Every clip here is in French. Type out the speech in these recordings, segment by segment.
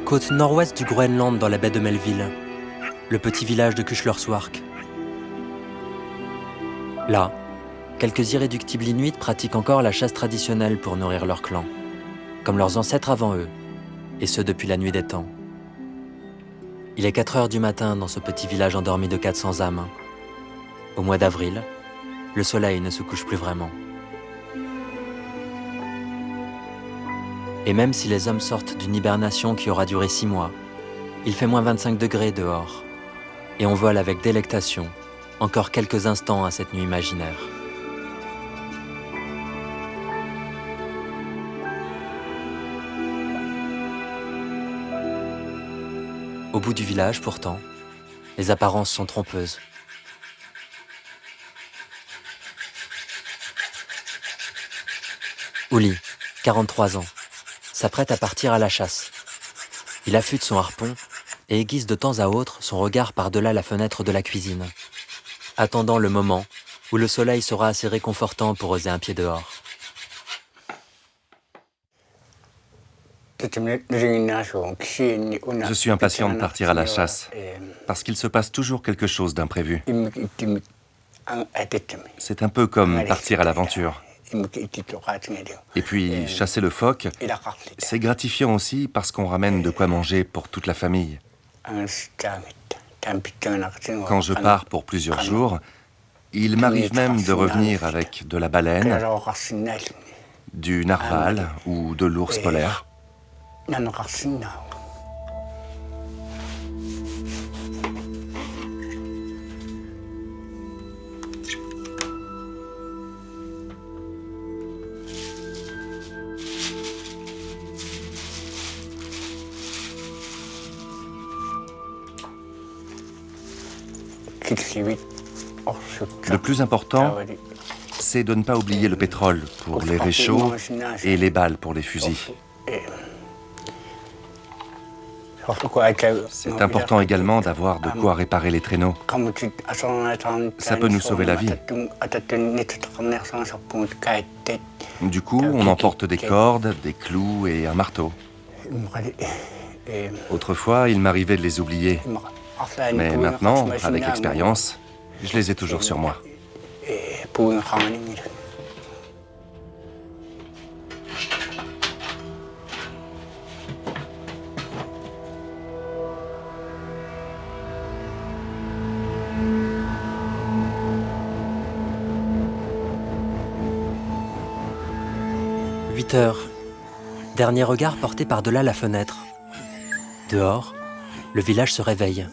côte nord-ouest du Groenland dans la baie de Melville, le petit village de Kuchlerswark. Là, quelques irréductibles Inuits pratiquent encore la chasse traditionnelle pour nourrir leur clan, comme leurs ancêtres avant eux, et ce depuis la nuit des temps. Il est 4 heures du matin dans ce petit village endormi de 400 âmes. Au mois d'avril, le soleil ne se couche plus vraiment. Et même si les hommes sortent d'une hibernation qui aura duré 6 mois, il fait moins 25 degrés dehors, et on vole avec délectation encore quelques instants à cette nuit imaginaire. Au bout du village, pourtant, les apparences sont trompeuses. Uli, 43 ans, s'apprête à partir à la chasse. Il affûte son harpon et aiguise de temps à autre son regard par-delà la fenêtre de la cuisine, attendant le moment où le soleil sera assez réconfortant pour oser un pied dehors. Je suis impatient de partir à la chasse, parce qu'il se passe toujours quelque chose d'imprévu. C'est un peu comme partir à l'aventure. Et puis, chasser le phoque, c'est gratifiant aussi parce qu'on ramène de quoi manger pour toute la famille. Quand je pars pour plusieurs jours, il m'arrive même de revenir avec de la baleine, du narwal ou de l'ours polaire. Le plus important, c'est de ne pas oublier le pétrole pour les réchauds et les balles pour les fusils. C'est important également d'avoir de quoi réparer les traîneaux. Ça peut nous sauver la vie. Du coup, on emporte des cordes, des clous et un marteau. Autrefois, il m'arrivait de les oublier. Mais maintenant, avec l'expérience, je les ai toujours sur moi. « 8 heures. Dernier regard porté par-delà la fenêtre. Dehors, le village se réveille.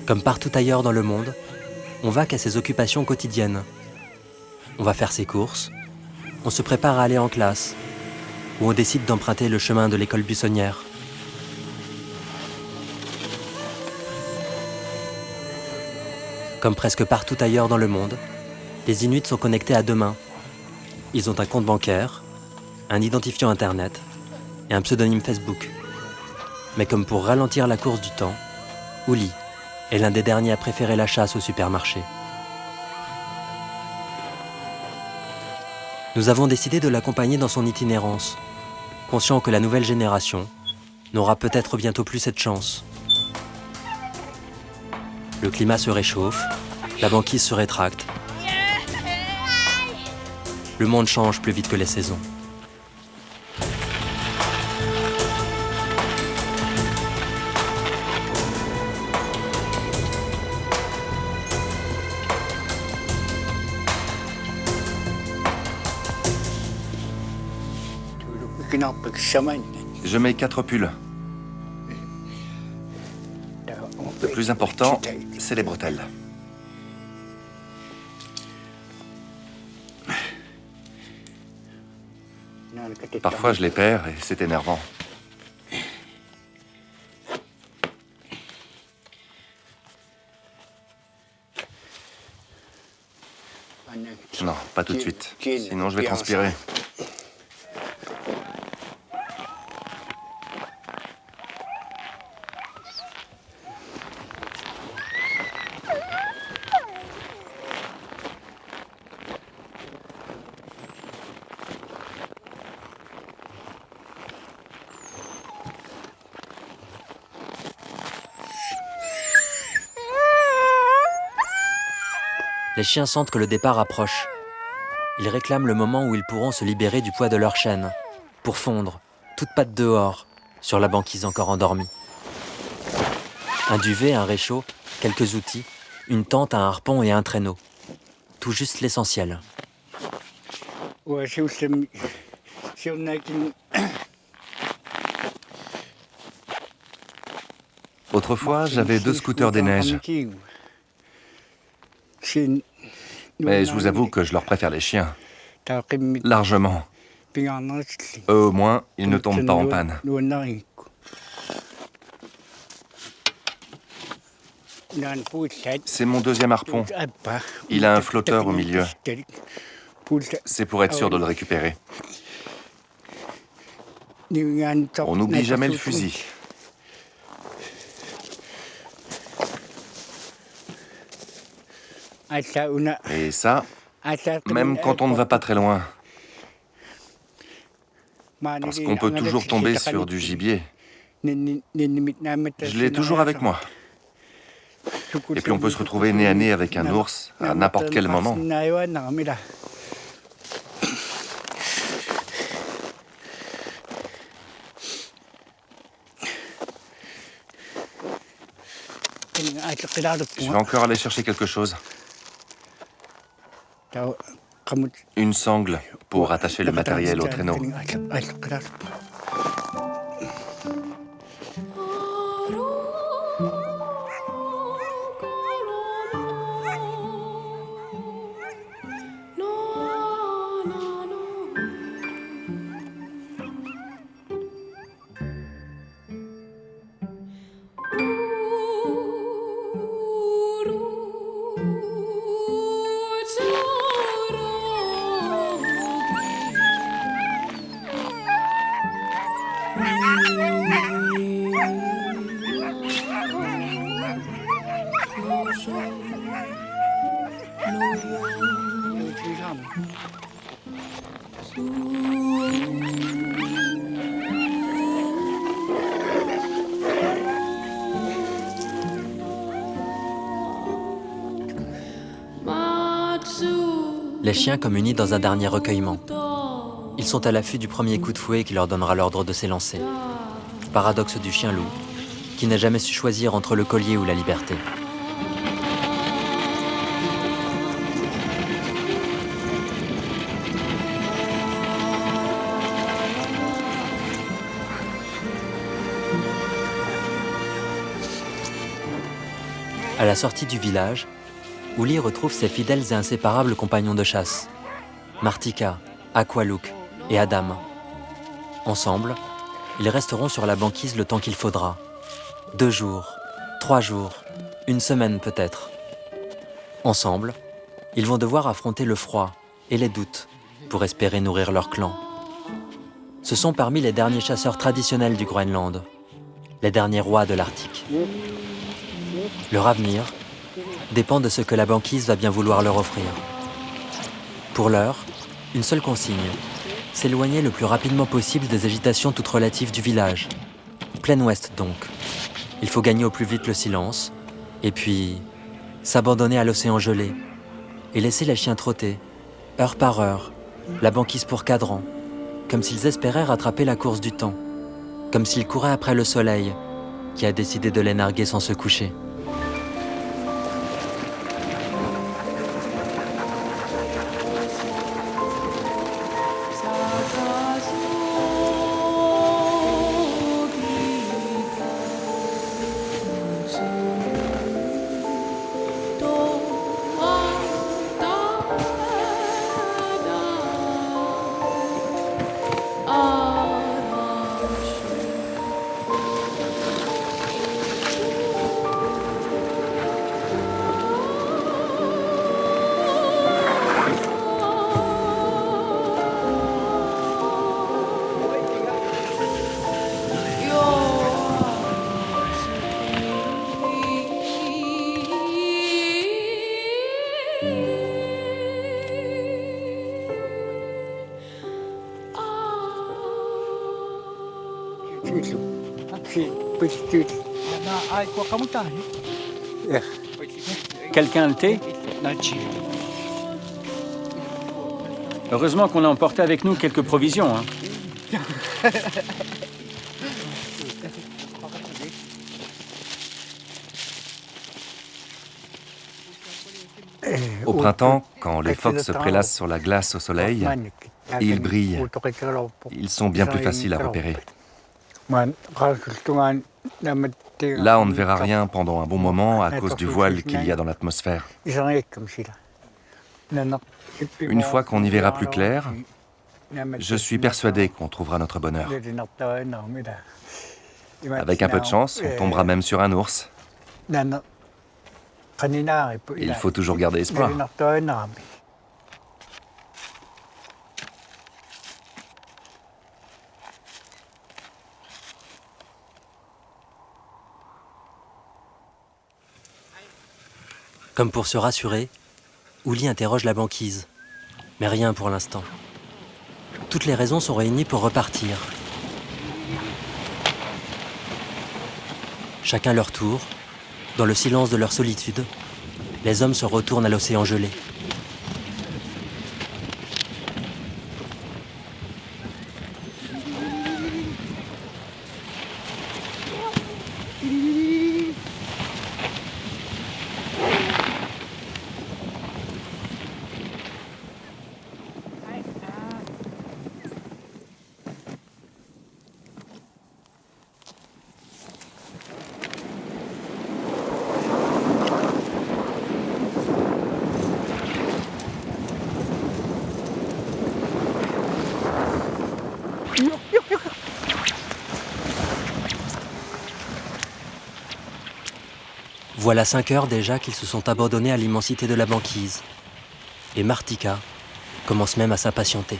Comme partout ailleurs dans le monde, on vaque à ses occupations quotidiennes. On va faire ses courses, on se prépare à aller en classe, ou on décide d'emprunter le chemin de l'école buissonnière. Comme presque partout ailleurs dans le monde, les Inuits sont connectés à deux mains. Ils ont un compte bancaire, un identifiant Internet et un pseudonyme Facebook. Mais comme pour ralentir la course du temps, Uli est l'un des derniers à préférer la chasse au supermarché. Nous avons décidé de l'accompagner dans son itinérance, conscients que la nouvelle génération n'aura peut-être bientôt plus cette chance. Le climat se réchauffe, la banquise se rétracte. Le monde change plus vite que les saisons. Je mets 4 pulls. Le plus important, c'est les bretelles. Parfois, je les perds et c'est énervant. Non, pas tout de suite. Sinon, je vais transpirer. Les chiens sentent que le départ approche. Ils réclament le moment où ils pourront se libérer du poids de leur chaîne, pour fondre, toutes pattes dehors, sur la banquise encore endormie. Un duvet, un réchaud, quelques outils, une tente, un harpon et un traîneau. Tout juste l'essentiel. Autrefois, j'avais 2 scooters des neiges. Mais je vous avoue que je leur préfère les chiens. Largement. Eux, au moins, ils ne tombent pas en panne. C'est mon deuxième harpon. Il a un flotteur au milieu. C'est pour être sûr de le récupérer. On n'oublie jamais le fusil. Et ça, même quand on ne va pas très loin. Parce qu'on peut toujours tomber sur du gibier. Je l'ai toujours avec moi. Et puis on peut se retrouver nez à nez avec un ours à n'importe quel moment. Je vais encore aller chercher quelque chose. Une sangle pour attacher le matériel au traîneau. Les chiens comme unis dans un dernier recueillement. Ils sont à l'affût du premier coup de fouet qui leur donnera l'ordre de s'élancer. Paradoxe du chien-loup, qui n'a jamais su choisir entre le collier ou la liberté. À la sortie du village, Uli retrouve ses fidèles et inséparables compagnons de chasse, Martika, Aqualook et Adam. Ensemble, ils resteront sur la banquise le temps qu'il faudra. 2 jours, 3 jours, 1 semaine peut-être. Ensemble, ils vont devoir affronter le froid et les doutes pour espérer nourrir leur clan. Ce sont parmi les derniers chasseurs traditionnels du Groenland, les derniers rois de l'Arctique. Leur avenir dépend de ce que la banquise va bien vouloir leur offrir. Pour l'heure, une seule consigne, s'éloigner le plus rapidement possible des agitations toutes relatives du village. Plein ouest donc. Il faut gagner au plus vite le silence, et puis s'abandonner à l'océan gelé, et laisser les chiens trotter, heure par heure, la banquise pour cadran, comme s'ils espéraient rattraper la course du temps, comme s'ils couraient après le soleil, qui a décidé de les narguer sans se coucher. Quelqu'un le thé? Heureusement qu'on a emporté avec nous quelques provisions. Hein. Au printemps, quand les phoques se prélassent sur la glace au soleil, ils brillent. Ils sont bien plus faciles à repérer. Là, on ne verra rien pendant un bon moment à cause du voile qu'il y a dans l'atmosphère. Une fois qu'on y verra plus clair, je suis persuadé qu'on trouvera notre bonheur. Avec un peu de chance, on tombera même sur un ours. Il faut toujours garder espoir. Comme pour se rassurer, Ouli interroge la banquise. Mais rien pour l'instant. Toutes les raisons sont réunies pour repartir. Chacun leur tour, dans le silence de leur solitude, les hommes se retournent à l'océan gelé. Voilà 5 heures déjà qu'ils se sont abandonnés à l'immensité de la banquise. Et Martika commence même à s'impatienter.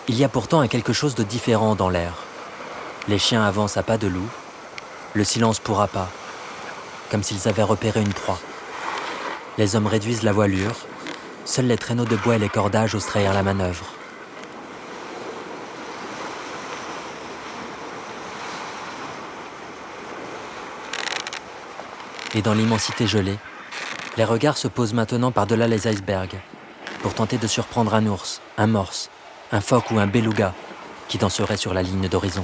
Il y a pourtant quelque chose de différent dans l'air. Les chiens avancent à pas de loup, le silence pour appât, comme s'ils avaient repéré une proie. Les hommes réduisent la voilure, seuls les traîneaux de bois et les cordages osent trahir la manœuvre. Et dans l'immensité gelée, les regards se posent maintenant par-delà les icebergs pour tenter de surprendre un ours, un morse, un phoque ou un beluga qui danserait sur la ligne d'horizon.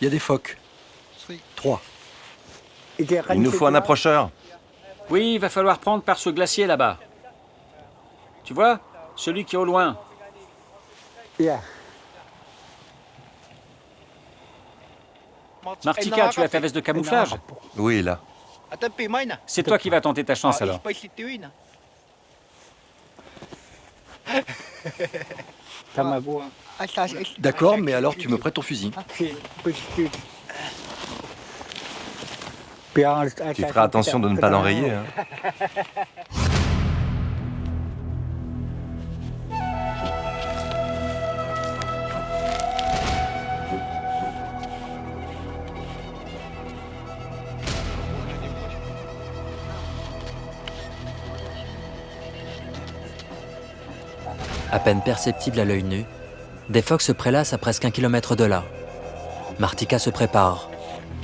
Il y a des phoques. 3. Il nous faut un approcheur. Oui, il va falloir prendre par ce glacier là-bas. Tu vois? Celui qui est au loin. Martika, tu as ta veste de camouflage? Oui, là. C'est toi qui vas tenter ta chance alors. D'accord, mais alors tu me prêtes ton fusil. Tu feras attention de ne pas l'enrayer. Hein. À peine perceptible à l'œil nu, des phoques se prélassent à presque 1 kilomètre de là. Martika se prépare.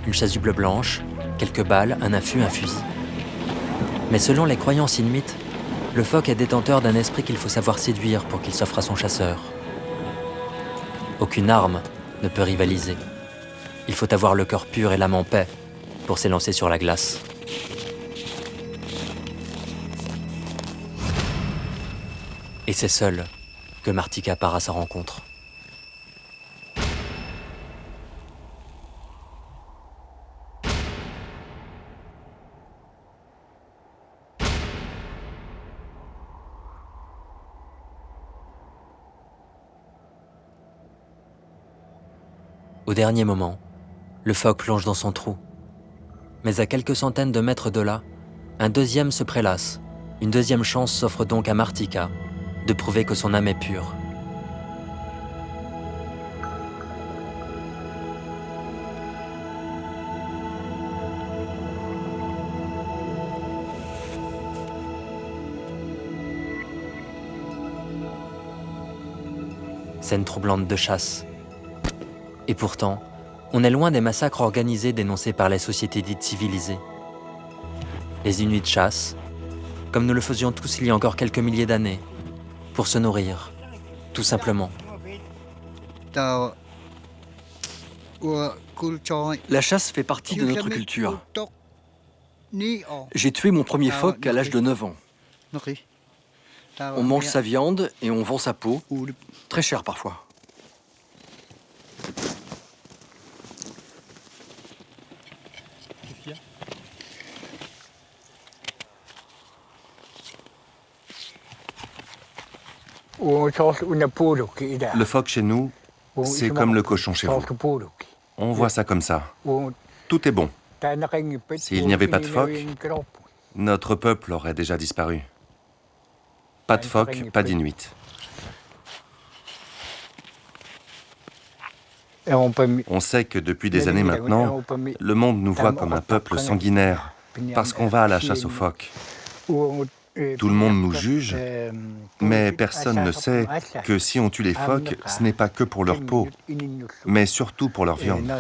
Une chasuble blanche, quelques balles, un affût, un fusil. Mais selon les croyances inuites, le phoque est détenteur d'un esprit qu'il faut savoir séduire pour qu'il s'offre à son chasseur. Aucune arme ne peut rivaliser. Il faut avoir le cœur pur et l'âme en paix pour s'élancer sur la glace. Et c'est seul que Martika part à sa rencontre. Au dernier moment, le phoque plonge dans son trou. Mais à quelques centaines de mètres de là, Un deuxième se prélasse. Une deuxième chance s'offre donc à Martika de prouver que son âme est pure. Scène troublante de chasse. Et pourtant, on est loin des massacres organisés dénoncés par les sociétés dites civilisées. Les Inuits chassent, comme nous le faisions tous il y a encore quelques milliers d'années, pour se nourrir, tout simplement. La chasse fait partie de notre culture. J'ai tué mon premier phoque à l'âge de 9 ans. On mange sa viande et on vend sa peau, très cher parfois. Le phoque chez nous, c'est comme le cochon chez vous. On voit ça comme ça. Tout est bon. S'il n'y avait pas de phoque, notre peuple aurait déjà disparu. Pas de phoque, pas d'Inuit. On sait que depuis des années maintenant, le monde nous voit comme un peuple sanguinaire, parce qu'on va à la chasse aux phoques. Tout le monde nous juge, mais personne ne sait que si on tue les phoques, ce n'est pas que pour leur peau, mais surtout pour leur viande.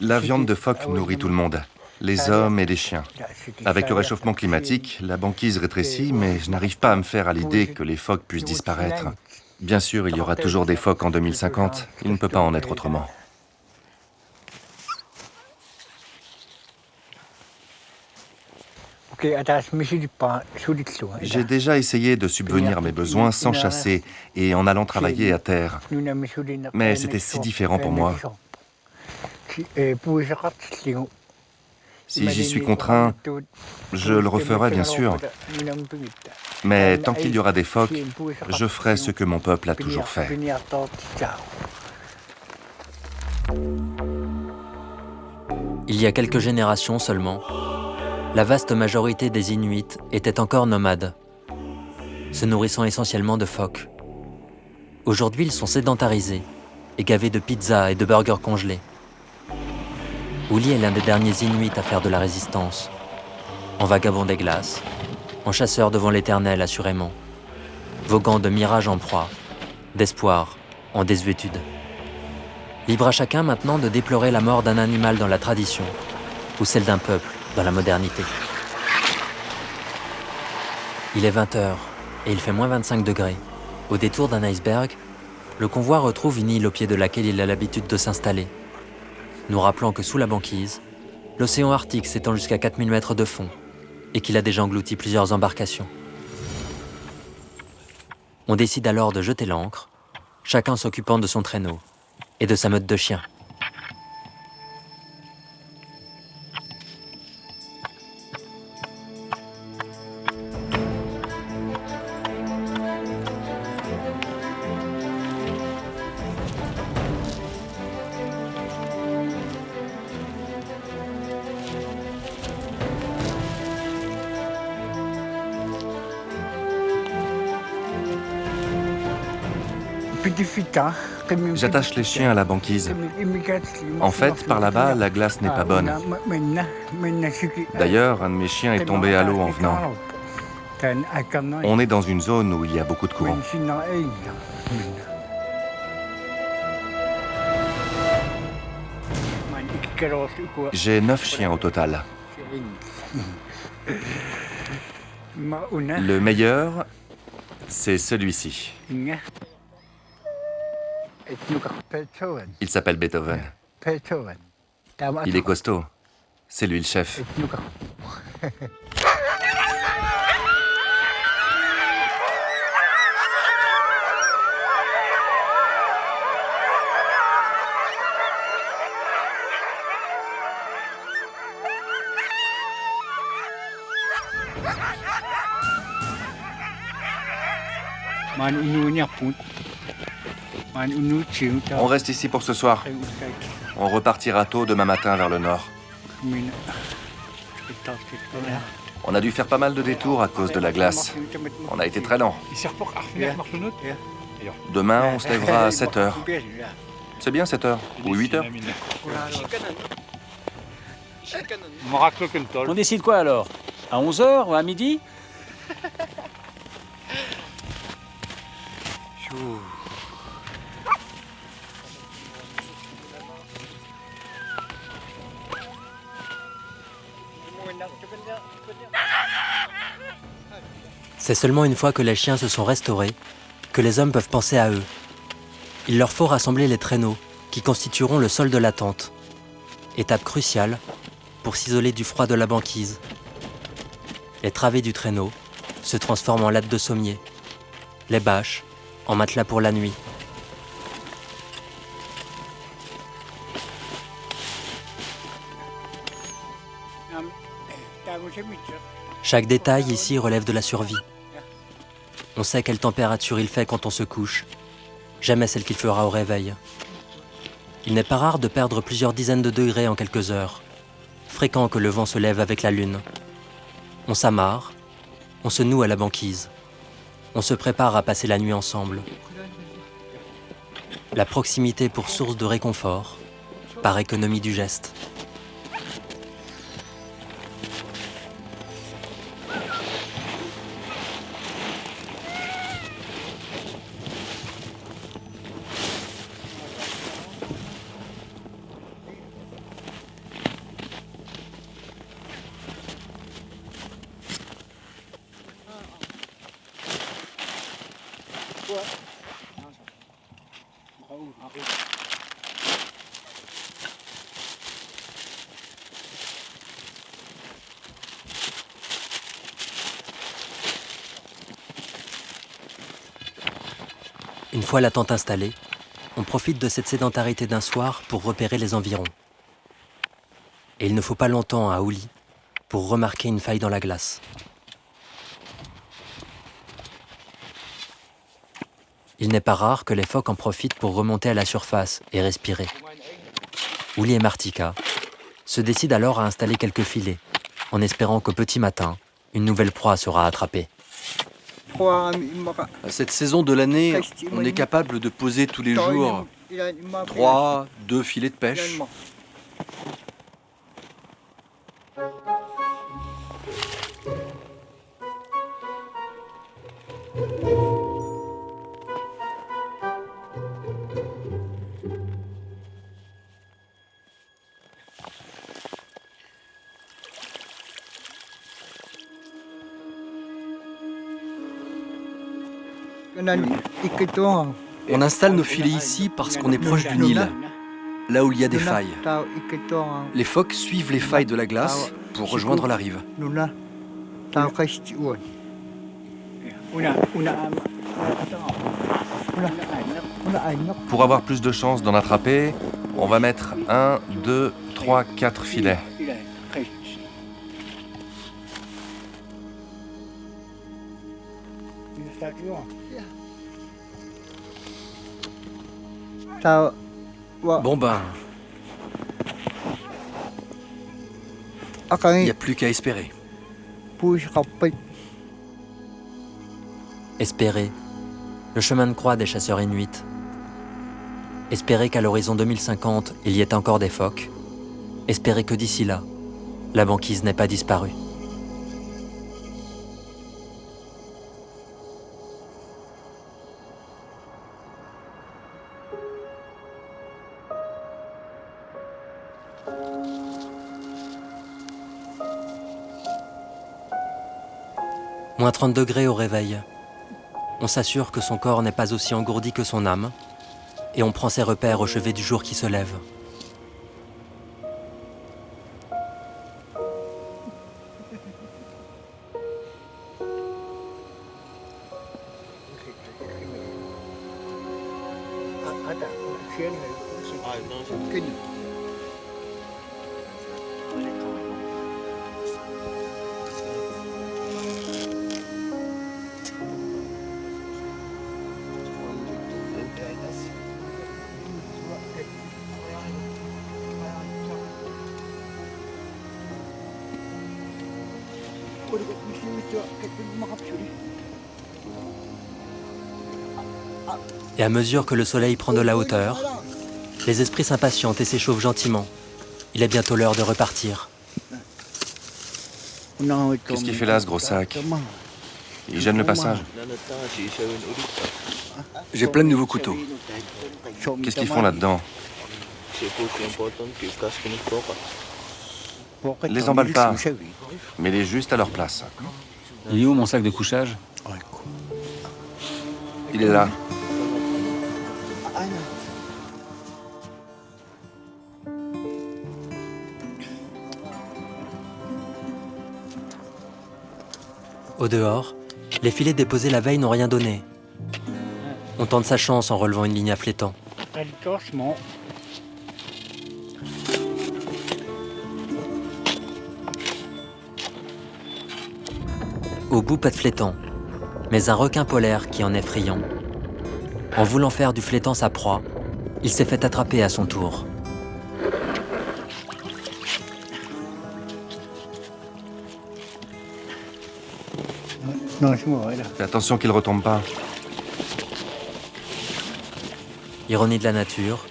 La viande de phoque nourrit tout le monde, les hommes et les chiens. Avec le réchauffement climatique, la banquise rétrécit, mais je n'arrive pas à me faire à l'idée que les phoques puissent disparaître. Bien sûr, il y aura toujours des phoques en 2050, il ne peut pas en être autrement. J'ai déjà essayé de subvenir à mes besoins sans chasser et en allant travailler à terre. Mais c'était si différent pour moi. Si j'y suis contraint, je le referai bien sûr. Mais tant qu'il y aura des phoques, je ferai ce que mon peuple a toujours fait. Il y a quelques générations seulement, la vaste majorité des Inuits étaient encore nomades, se nourrissant essentiellement de phoques. Aujourd'hui, ils sont sédentarisés et gavés de pizzas et de burgers congelés. Uli est l'un des derniers Inuits à faire de la résistance, en vagabond des glaces, en chasseur devant l'éternel assurément, voguant de mirage en proie, d'espoir en désuétude. Libre à chacun maintenant de déplorer la mort d'un animal dans la tradition, ou celle d'un peuple dans la modernité. Il est 20h et il fait moins 25 degrés. Au détour d'un iceberg, le convoi retrouve une île au pied de laquelle il a l'habitude de s'installer, nous rappelant que sous la banquise, l'océan Arctique s'étend jusqu'à 4000 mètres de fond et qu'il a déjà englouti plusieurs embarcations. On décide alors de jeter l'ancre, chacun s'occupant de son traîneau et de sa meute de chiens. J'attache les chiens à la banquise. En fait, par là-bas, la glace n'est pas bonne. D'ailleurs, un de mes chiens est tombé à l'eau en venant. On est dans une zone où il y a beaucoup de courant. J'ai 9 chiens au total. Le meilleur, c'est celui-ci. Il s'appelle Beethoven. Il est costaud. C'est lui le chef. On reste ici pour ce soir. On repartira tôt demain matin vers le nord. On a dû faire pas mal de détours à cause de la glace. On a été très lent. Demain, on se lèvera à 7 heures. C'est bien 7 heures ou 8 heures. On décide quoi alors? À 11 h ou à midi? C'est seulement une fois que les chiens se sont restaurés que les hommes peuvent penser à eux. Il leur faut rassembler les traîneaux qui constitueront le sol de la tente. Étape cruciale pour s'isoler du froid de la banquise. Les travées du traîneau se transforment en lattes de sommier, les bâches en matelas pour la nuit. Chaque détail ici relève de la survie. On sait quelle température il fait quand on se couche, jamais celle qu'il fera au réveil. Il n'est pas rare de perdre plusieurs dizaines de degrés en quelques heures, fréquent que le vent se lève avec la lune. On s'amarre, on se noue à la banquise, on se prépare à passer la nuit ensemble. La proximité pour source de réconfort, par économie du geste. Une fois la tente installée, on profite de cette sédentarité d'un soir pour repérer les environs. Et il ne faut pas longtemps à Ouli pour remarquer une faille dans la glace. Il n'est pas rare que les phoques en profitent pour remonter à la surface et respirer. Ouli et Martika se décident alors à installer quelques filets, en espérant qu'au petit matin, une nouvelle proie sera attrapée. À cette saison de l'année, on est capable de poser tous les jours 3, 2 filets de pêche. On installe nos filets ici parce qu'on est proche du Nil, là où il y a des failles. Les phoques suivent les failles de la glace pour rejoindre la rive. Pour avoir plus de chances d'en attraper, on va mettre 1, 2, 3, 4 filets. Bon ben, il n'y a plus qu'à espérer. Espérer, le chemin de croix des chasseurs inuits. Espérer qu'à l'horizon 2050, il y ait encore des phoques. Espérer que d'ici là, la banquise n'ait pas disparu. Moins 30 degrés au réveil. On s'assure que son corps n'est pas aussi engourdi que son âme, et on prend ses repères au chevet du jour qui se lève. Et à mesure que le soleil prend de la hauteur, les esprits s'impatientent et s'échauffent gentiment. Il est bientôt l'heure de repartir. Qu'est-ce qu'il fait là, ce gros sac? Il gêne le passage. J'ai plein de nouveaux couteaux. Qu'est-ce qu'ils font là-dedans? Les emballe pas. Mets-les juste à leur place. Il est où mon sac de couchage? Il est là. Au dehors, les filets déposés la veille n'ont rien donné. On tente sa chance en relevant une ligne à flétan. Au bout, pas de flétan, mais un requin polaire qui en est friand. En voulant faire du flétan sa proie, il s'est fait attraper à son tour. Fais attention qu'il retombe pas. Ironie de la nature,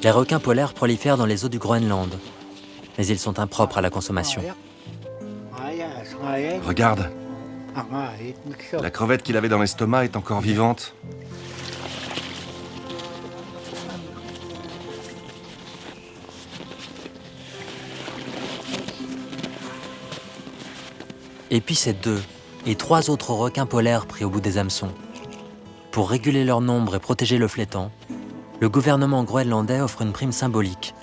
les requins polaires prolifèrent dans les eaux du Groenland, mais ils sont impropres à la consommation. Regarde, la crevette qu'il avait dans l'estomac est encore vivante. Et puis ces 2 et 3 autres requins polaires pris au bout des hameçons. Pour réguler leur nombre et protéger le flétan, le gouvernement groenlandais offre une prime symbolique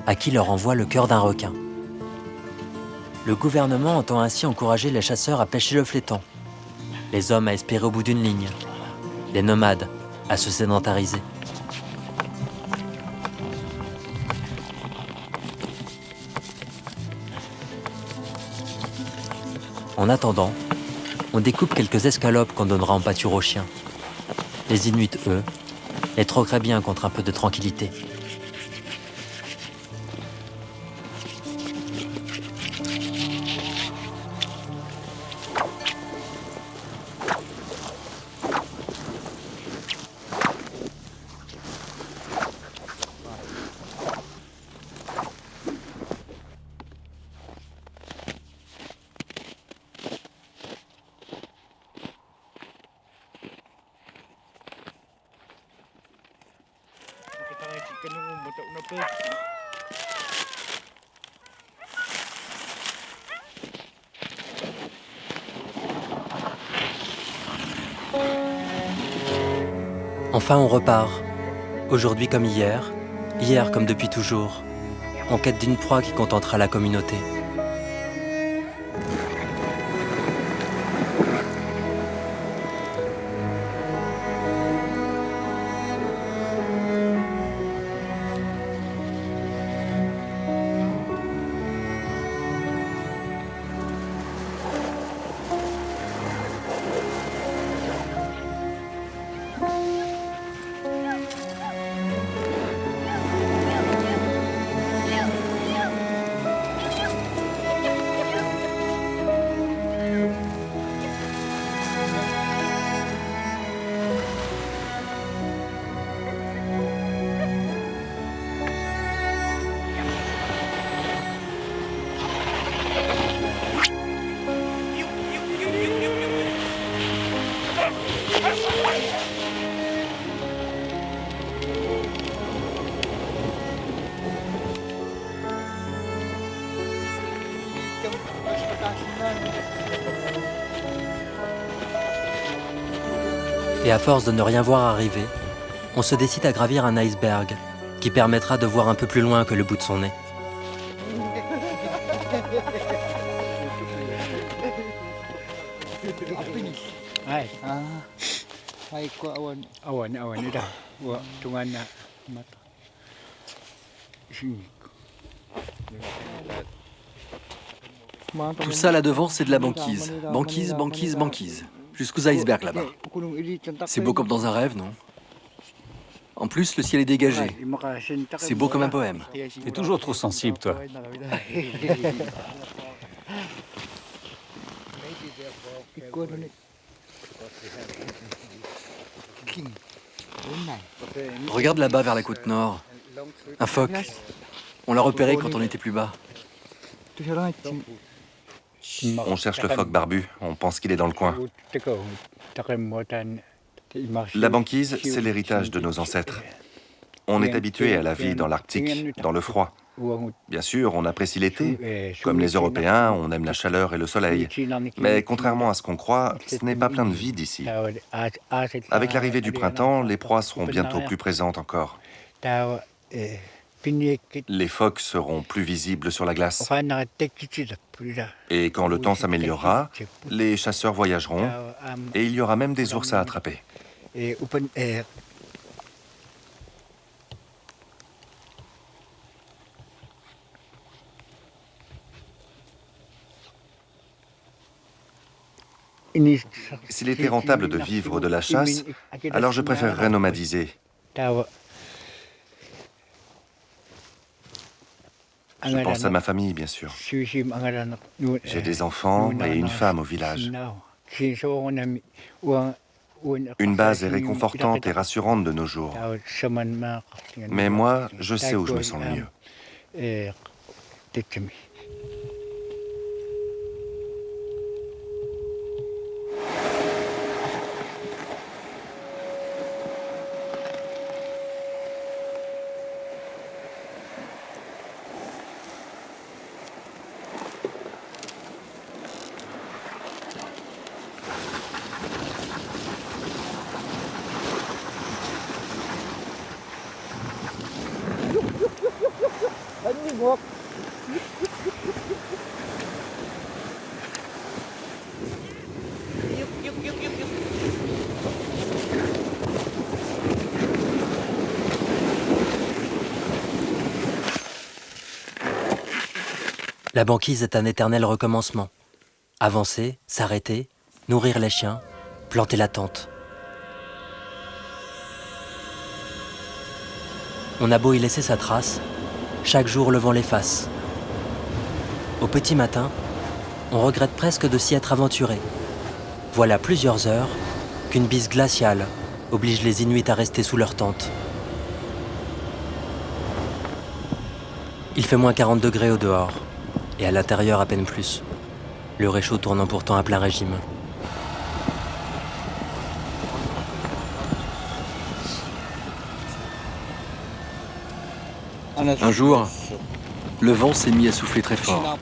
à qui leur envoie le cœur d'un requin. Le gouvernement entend ainsi encourager les chasseurs à pêcher le flétan, les hommes à espérer au bout d'une ligne, les nomades à se sédentariser. En attendant, on découpe quelques escalopes qu'on donnera en pâture aux chiens. Les Inuits, eux, les troqueraient bien contre un peu de tranquillité. Enfin, on repart. Aujourd'hui comme hier, hier comme depuis toujours, en quête d'une proie qui contentera la communauté. Et à force de ne rien voir arriver, on se décide à gravir un iceberg qui permettra de voir un peu plus loin que le bout de son nez. Tout ça là devant, c'est de la banquise. Banquise, banquise, banquise. Jusqu'aux icebergs là-bas. C'est beau comme dans un rêve, non? En plus, le ciel est dégagé. C'est beau comme un poème. T'es toujours trop sensible, toi. Regarde là-bas vers la côte nord. Un phoque. On l'a repéré quand on était plus bas. On cherche le phoque barbu, on pense qu'il est dans le coin. La banquise, c'est l'héritage de nos ancêtres. On est habitué à la vie dans l'Arctique, dans le froid. Bien sûr, on apprécie l'été. Comme les Européens, on aime la chaleur et le soleil. Mais contrairement à ce qu'on croit, ce n'est pas plein de vie d'ici. Avec l'arrivée du printemps, les proies seront bientôt plus présentes encore. Les phoques seront plus visibles sur la glace. Et quand le temps s'améliorera, les chasseurs voyageront et il y aura même des ours à attraper. S'il était rentable de vivre de la chasse, alors je préférerais nomadiser. Je pense à ma famille, bien sûr. J'ai des enfants et une femme au village. Une base est réconfortante et rassurante de nos jours. Mais moi, je sais où je me sens le mieux. La banquise est un éternel recommencement. Avancer, s'arrêter, nourrir les chiens, planter la tente. On a beau y laisser sa trace, chaque jour le vent l'efface. Au petit matin, on regrette presque de s'y être aventuré. Voilà plusieurs heures qu'une bise glaciale oblige les Inuits à rester sous leur tente. Il fait moins 40 degrés au dehors, et à l'intérieur à peine plus. Le réchaud tournant pourtant à plein régime. Un jour, le vent s'est mis à souffler très fort.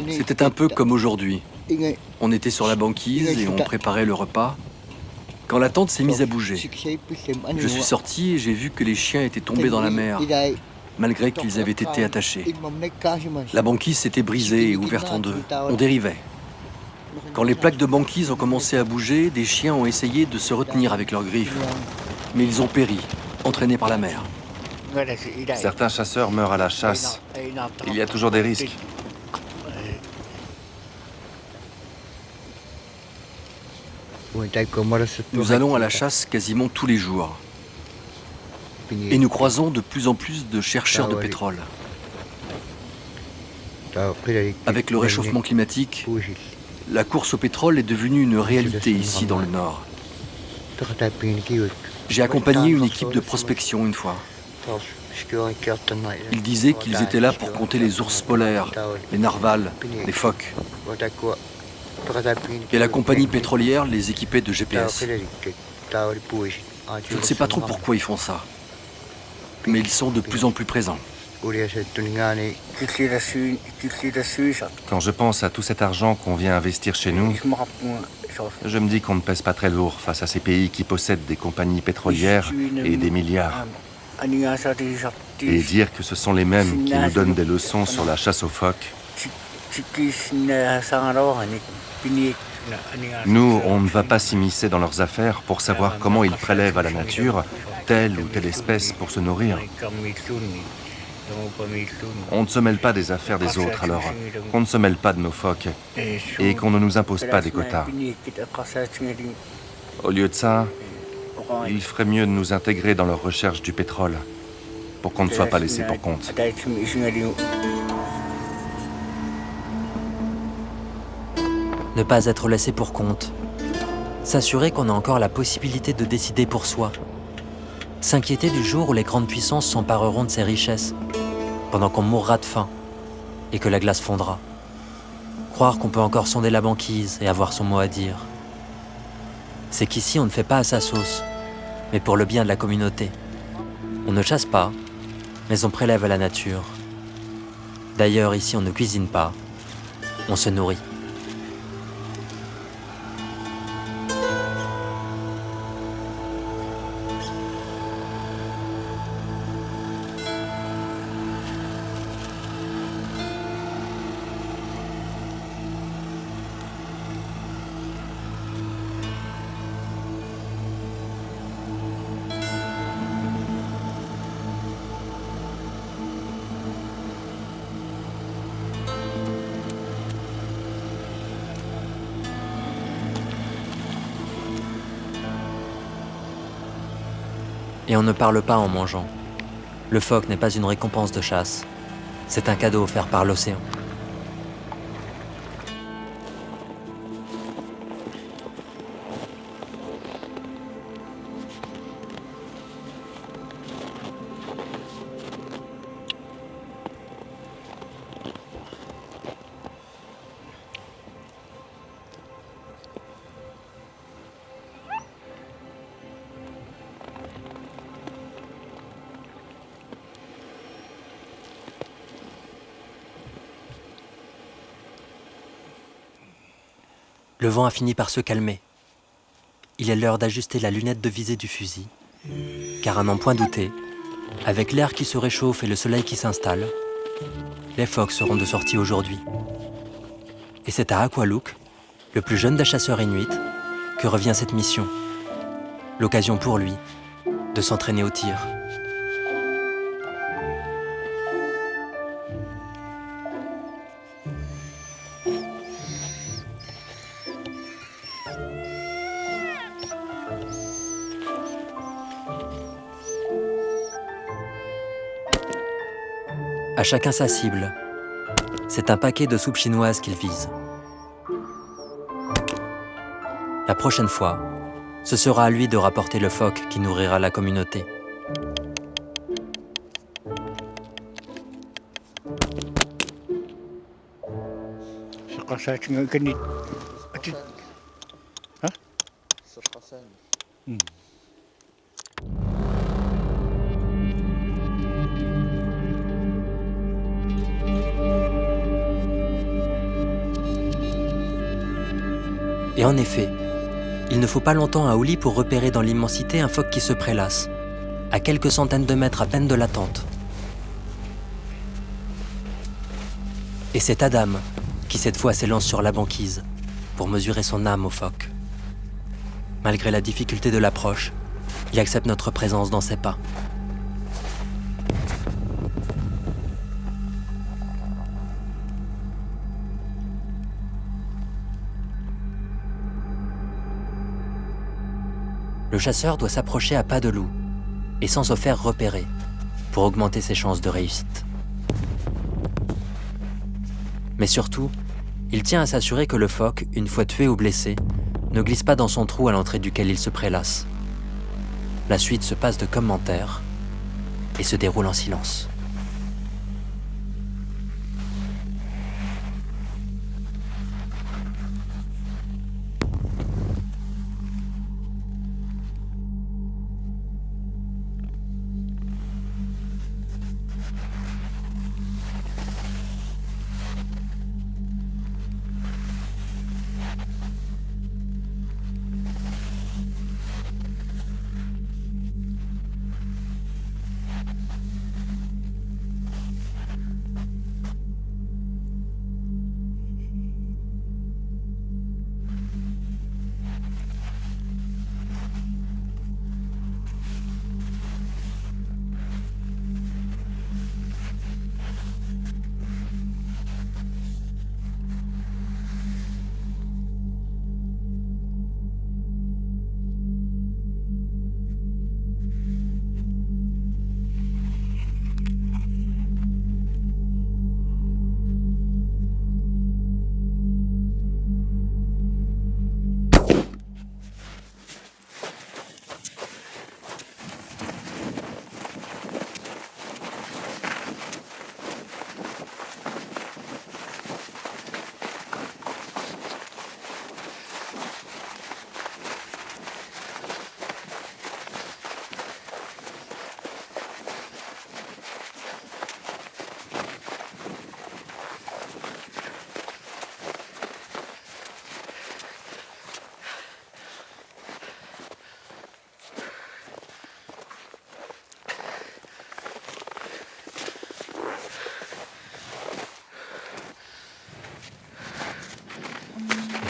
C'était un peu comme aujourd'hui. On était sur la banquise et on préparait le repas, quand la tente s'est mise à bouger. Je suis sorti et j'ai vu que les chiens étaient tombés dans la mer, malgré qu'ils avaient été attachés. La banquise s'était brisée et ouverte en deux. On dérivait. Quand les plaques de banquise ont commencé à bouger, des chiens ont essayé de se retenir avec leurs griffes. Mais ils ont péri, entraînés par la mer. Certains chasseurs meurent à la chasse. Il y a toujours des risques. Nous allons à la chasse quasiment tous les jours. Et nous croisons de plus en plus de chercheurs de pétrole. Avec le réchauffement climatique, la course au pétrole est devenue une réalité ici dans le Nord. J'ai accompagné une équipe de prospection une fois. Ils disaient qu'ils étaient là pour compter les ours polaires, les narvals, les phoques. Et la compagnie pétrolière les équipait de GPS. Je ne sais pas trop pourquoi ils font ça, mais ils sont de plus en plus présents. Quand je pense à tout cet argent qu'on vient investir chez nous, je me dis qu'on ne pèse pas très lourd face à ces pays qui possèdent des compagnies pétrolières et des milliards. Et dire que ce sont les mêmes qui nous donnent des leçons sur la chasse aux phoques. Nous, on ne va pas s'immiscer dans leurs affaires pour savoir comment ils prélèvent à la nature telle ou telle espèce pour se nourrir. On ne se mêle pas des affaires des autres, alors qu'on ne se mêle pas de nos phoques et qu'on ne nous impose pas des quotas. Au lieu de ça, il ferait mieux de nous intégrer dans leur recherche du pétrole pour qu'on ne soit pas laissé pour compte. Ne pas être laissé pour compte. S'assurer qu'on a encore la possibilité de décider pour soi. S'inquiéter du jour où les grandes puissances s'empareront de ces richesses, pendant qu'on mourra de faim et que la glace fondra. Croire qu'on peut encore sonder la banquise et avoir son mot à dire. C'est qu'ici on ne fait pas à sa sauce, mais pour le bien de la communauté. On ne chasse pas, mais on prélève à la nature. D'ailleurs, ici on ne cuisine pas, on se nourrit. Et on ne parle pas en mangeant. Le phoque n'est pas une récompense de chasse, c'est un cadeau offert par l'océan. Le vent a fini par se calmer. Il est l'heure d'ajuster la lunette de visée du fusil, car à n'en point douter, avec l'air qui se réchauffe et le soleil qui s'installe, les phoques seront de sortie aujourd'hui. Et c'est à Aqualook, le plus jeune des chasseurs inuits, que revient cette mission. L'occasion pour lui de s'entraîner au tir. À chacun sa cible. C'est un paquet de soupe chinoise qu'il vise. La prochaine fois, ce sera à lui de rapporter le phoque qui nourrira la communauté. Et en effet, il ne faut pas longtemps à Ouli pour repérer dans l'immensité un phoque qui se prélasse, à quelques centaines de mètres à peine de la tente. Et c'est Adam qui cette fois s'élance sur la banquise pour mesurer son âme au phoque. Malgré la difficulté de l'approche, il accepte notre présence dans ses pas. Le chasseur doit s'approcher à pas de loup et sans se faire repérer pour augmenter ses chances de réussite. Mais surtout, il tient à s'assurer que le phoque, une fois tué ou blessé, ne glisse pas dans son trou à l'entrée duquel il se prélasse. La suite se passe de commentaires et se déroule en silence.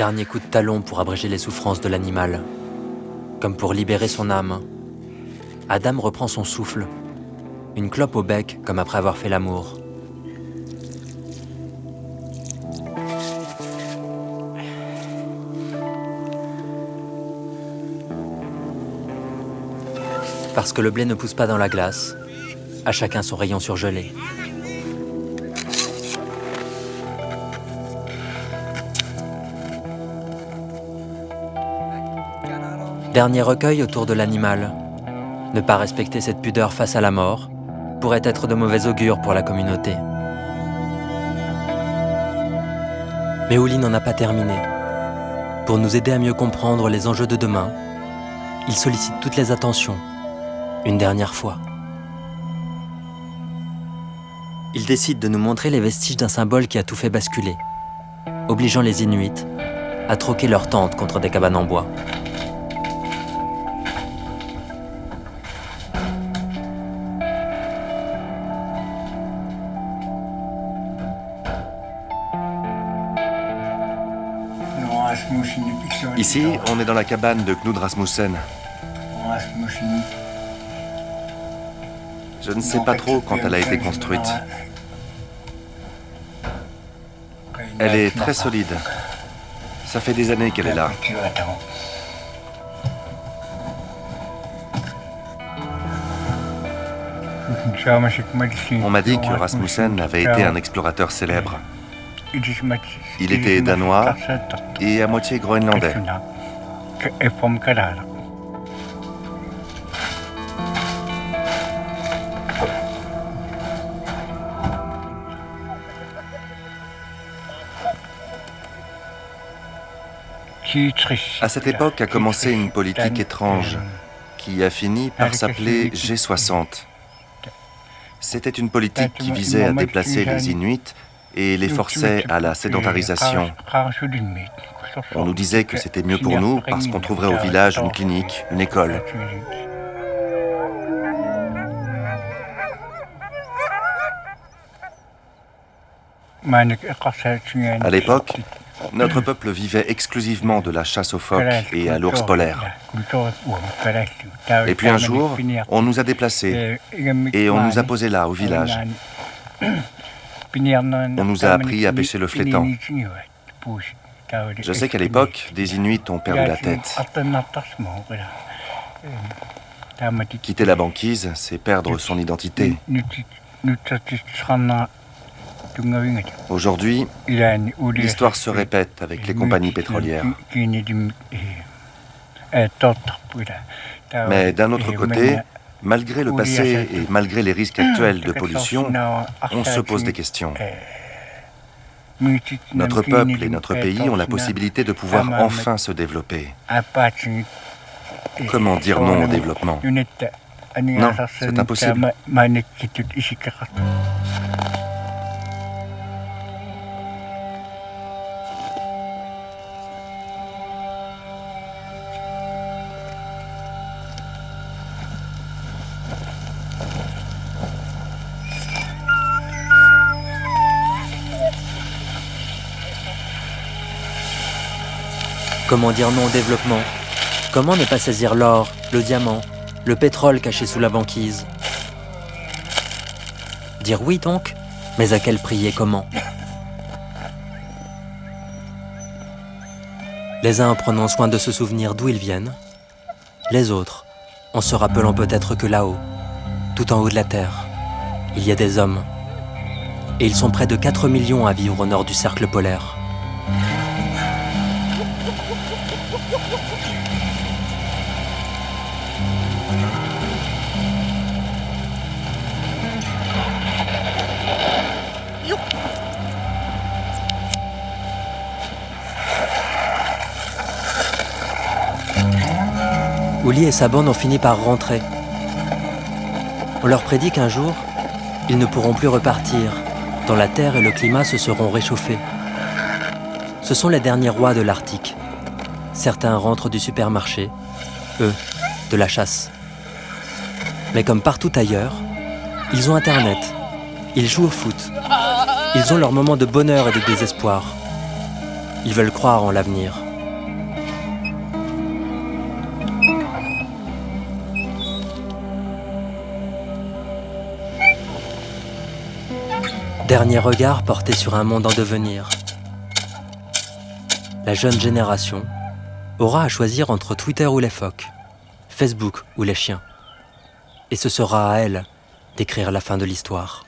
Dernier coup de talon pour abréger les souffrances de l'animal. Comme pour libérer son âme. Adam reprend son souffle. Une clope au bec, comme après avoir fait l'amour. Parce que le blé ne pousse pas dans la glace, à chacun son rayon surgelé. Dernier recueil autour de l'animal. Ne pas respecter cette pudeur face à la mort pourrait être de mauvais augure pour la communauté. Mais Uli n'en a pas terminé. Pour nous aider à mieux comprendre les enjeux de demain, il sollicite toutes les attentions, une dernière fois. Il décide de nous montrer les vestiges d'un symbole qui a tout fait basculer, obligeant les Inuits à troquer leurs tentes contre des cabanes en bois. Ici, on est dans la cabane de Knud Rasmussen. Je ne sais pas trop quand elle a été construite. Elle est très solide. Ça fait des années qu'elle est là. On m'a dit que Rasmussen avait été un explorateur célèbre. Il était danois et à moitié groenlandais. À cette époque a commencé une politique étrange qui a fini par s'appeler G60. C'était une politique qui visait à déplacer les Inuits et les forçait à la sédentarisation. On nous disait que c'était mieux pour nous parce qu'on trouverait au village une clinique, une école. À l'époque, notre peuple vivait exclusivement de la chasse aux phoques et à l'ours polaire. Et puis un jour, on nous a déplacés et on nous a posés là, au village. On nous a appris à pêcher le flétan. Je sais qu'à l'époque, des Inuits ont perdu la tête. Quitter la banquise, c'est perdre son identité. Aujourd'hui, l'histoire se répète avec les compagnies pétrolières. Mais d'un autre côté, malgré le passé et malgré les risques actuels de pollution, on se pose des questions. Notre peuple et notre pays ont la possibilité de pouvoir enfin se développer. Comment dire non au développement? Non, c'est impossible. Comment dire non au développement? Comment ne pas saisir l'or, le diamant, le pétrole caché sous la banquise? Dire oui donc, mais à quel prix et comment? Les uns en prenant soin de se souvenir d'où ils viennent, les autres en se rappelant peut-être que là-haut, tout en haut de la Terre, il y a des hommes. Et ils sont près de 4 millions à vivre au nord du cercle polaire. Uli et sa bande ont fini par rentrer. On leur prédit qu'un jour, ils ne pourront plus repartir, tant la terre et le climat se seront réchauffés. Ce sont les derniers rois de l'Arctique. Certains rentrent du supermarché, eux, de la chasse. Mais comme partout ailleurs, ils ont Internet, ils jouent au foot, ils ont leurs moments de bonheur et de désespoir. Ils veulent croire en l'avenir. Dernier regard porté sur un monde en devenir. La jeune génération aura à choisir entre Twitter ou les phoques, Facebook ou les chiens. Et ce sera à elle d'écrire la fin de l'histoire.